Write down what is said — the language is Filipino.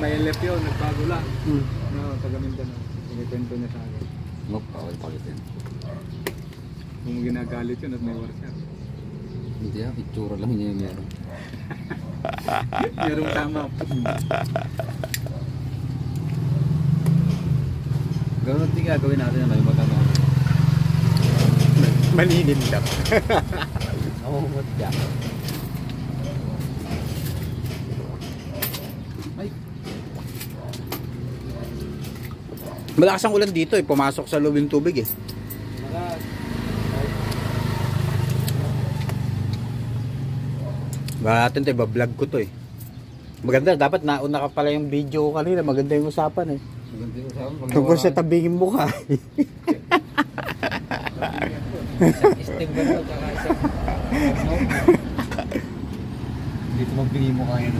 may elep yun, nagbago lang. Hmm. No, taga Mindanao. Pinikwento niya sa akin. Okay, pakitin. Kung ginagalit yun at may workshop. Hindi itsura lang niya yung meron. Merong tama. Gano'n din gagawin natin na may magano. Malinin daw. Oo, matya. Ay, Malakas ang ulan dito eh. Pumasok sa loob yung tubig eh. Ba natin to, iba-vlog ko to eh. Maganda, dapat nauna ka pala yung video ko kanina. Maganda yung usapan eh. maganda yung usapan. Tungkol sa tabingin mo ka. Isting ba ito? Tsaka isang... Dito magbigay mo kaya